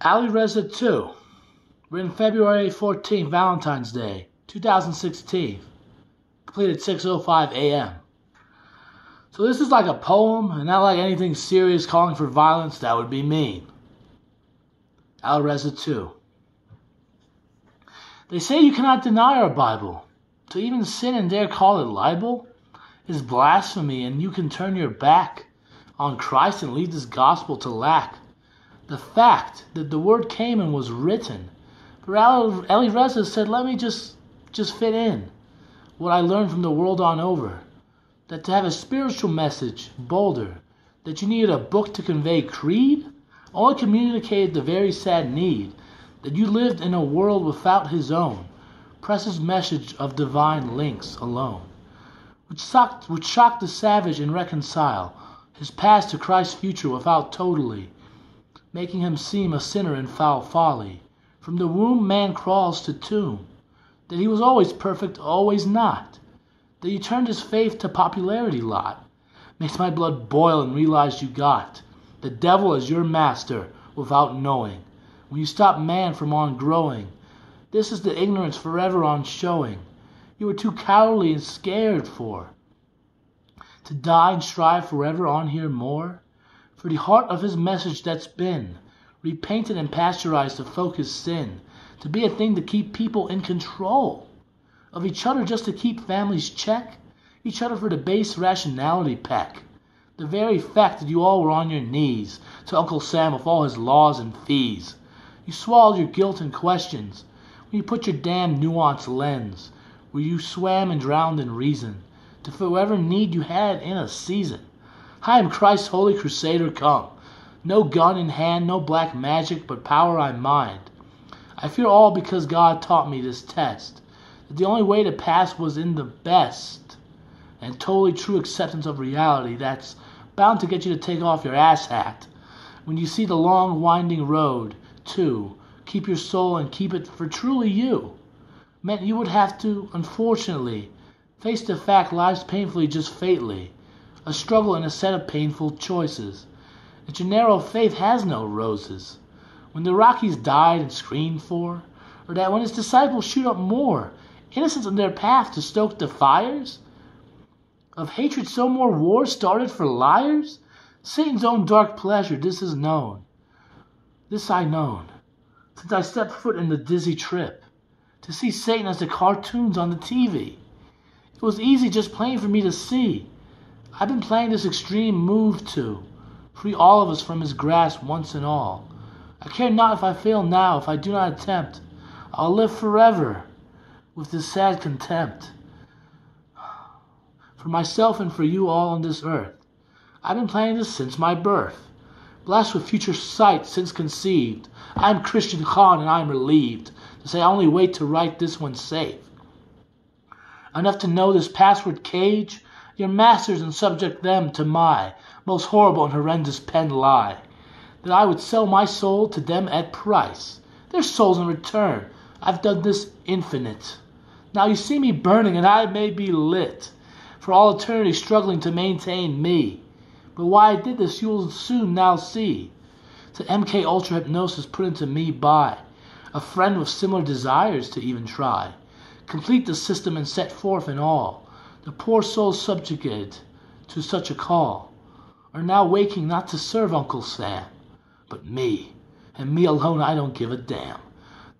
Alireza II, written February 14, Valentine's Day, 2016, completed 6:05 a.m. So this is like a poem, and not like anything serious calling for violence. That would be mean. Alireza II. They say you cannot deny our Bible. To even sin and dare call it libel is blasphemy, and you can turn your back on Christ and leave this gospel to lack the fact that the word came and was written. For Alireza said, let me just fit in what I learned from the world on over. That to have a spiritual message bolder, that you needed a book to convey creed, only communicated the very sad need that you lived in a world without his own precious message of divine links alone, which shock the savage and reconcile his past to Christ's future without totally making him seem a sinner in foul folly. From the womb man crawls to tomb, that he was always perfect, always not, that you turned his faith to popularity lot, makes my blood boil and realize you got the devil as your master without knowing. When you stop man from on growing, this is the ignorance forever on showing. You were too cowardly and scared for to die and strive forever on here more. For the heart of his message that's been repainted and pasteurized to focus sin, to be a thing to keep people in control of each other, just to keep families check each other for the base rationality peck. The very fact that you all were on your knees to Uncle Sam with all his laws and fees. You swallowed your guilt and questions when you put your damn nuanced lens, where you swam and drowned in reason, to fill whatever need you had in a season. I am Christ's holy crusader come, no gun in hand, no black magic, but power I mind. I fear all because God taught me this test, that the only way to pass was in the best and totally true acceptance of reality that's bound to get you to take off your ass hat when you see the long winding road to keep your soul and keep it for truly you meant you would have to, unfortunately, face the fact life's painfully just fatally a struggle and a set of painful choices, that your narrow faith has no roses. When the Rockies died and screamed for, or that when his disciples shoot up more innocents on their path to stoke the fires of hatred, so more wars started for liars. Satan's own dark pleasure, this is known. This I known, since I stepped foot in the dizzy trip, to see Satan as the cartoons on the TV. It was easy just plain for me to see. I've been playing this extreme move to free all of us from his grasp once and all. I care not if I fail now, if I do not attempt. I'll live forever with this sad contempt for myself and for you all on this earth. I've been playing this since my birth, blessed with future sight since conceived. I am Christian Khan, and I am relieved to say I only wait to write this one safe. Enough to know this password cage, your masters, and subject them to my most horrible and horrendous pen lie, that I would sell my soul to them at price, their souls in return. I've done this infinite. Now you see me burning, and I may be lit for all eternity, struggling to maintain me. But why I did this you'll soon now see. To MK Ultra hypnosis put into me by a friend with similar desires to even try complete the system and set forth in all the poor souls subjugated to such a call are now waking not to serve Uncle Sam, but me, and me alone. I don't give a damn.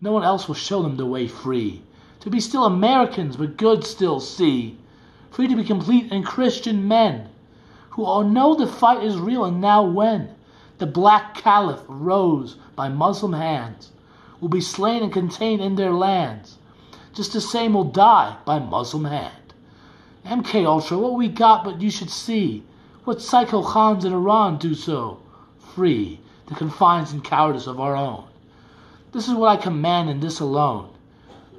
No one else will show them the way free, to be still Americans but good still see, free to be complete and Christian men, who all know the fight is real. And now when the black caliph rose by Muslim hands, will be slain and contained in their lands, just the same will die by Muslim hand. MK Ultra, what we got but you should see what psycho Khans in Iran do so free the confines and cowardice of our own. This is what I command, and this alone,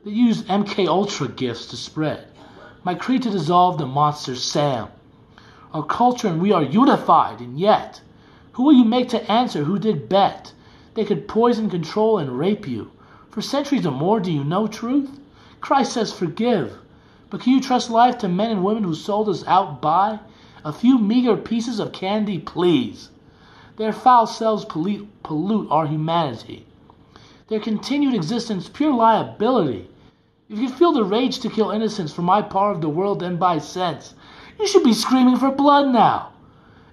that use MK Ultra gifts to spread my creed to dissolve the monster Sam. Our culture and we are unified, and yet who will you make to answer who did bet they could poison, control, and rape you for centuries or more? Do you know truth? Christ says forgive. But can you trust life to men and women who sold us out by a few meager pieces of candy, please? Their foul selves pollute our humanity. Their continued existence pure liability. If you feel the rage to kill innocents for my part of the world and by sense, you should be screaming for blood now.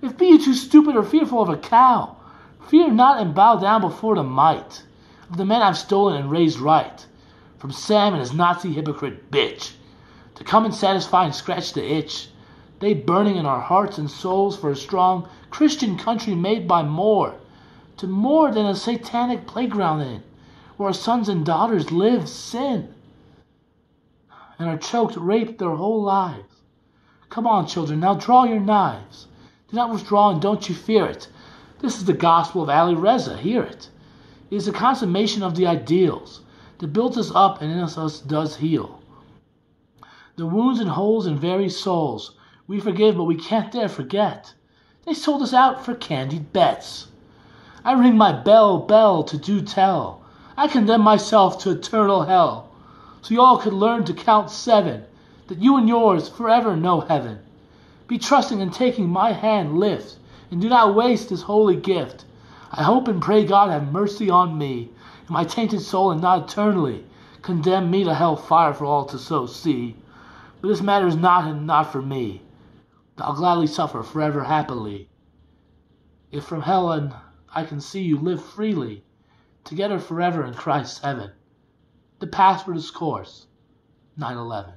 If be you too stupid or fearful of a cow, fear not and bow down before the might of the men I've stolen and raised right, from Sam and his Nazi hypocrite bitch, to come and satisfy and scratch the itch, they burning in our hearts and souls for a strong Christian country made by more, to more than a satanic playground in, where our sons and daughters live sin, and are choked, raped their whole lives. Come on, children, now draw your knives. Do not withdraw and don't you fear it. This is the gospel of Alireza, hear it. It is the consummation of the ideals that builds us up and in us does heal. The wounds and holes in very souls we forgive, but we can't dare forget. They sold us out for candied bets. I ring my bell to do tell. I condemn myself to eternal hell, so y'all could learn to count 7, that you and yours forever know heaven. Be trusting and taking my hand lift, and do not waste this holy gift. I hope and pray God have mercy on me, and my tainted soul, and not eternally condemn me to hell fire for all to so see. But this matter is not and not for me. I'll gladly suffer forever happily, if from hell and I can see you live freely, together forever in Christ's heaven. The password is course 9/11.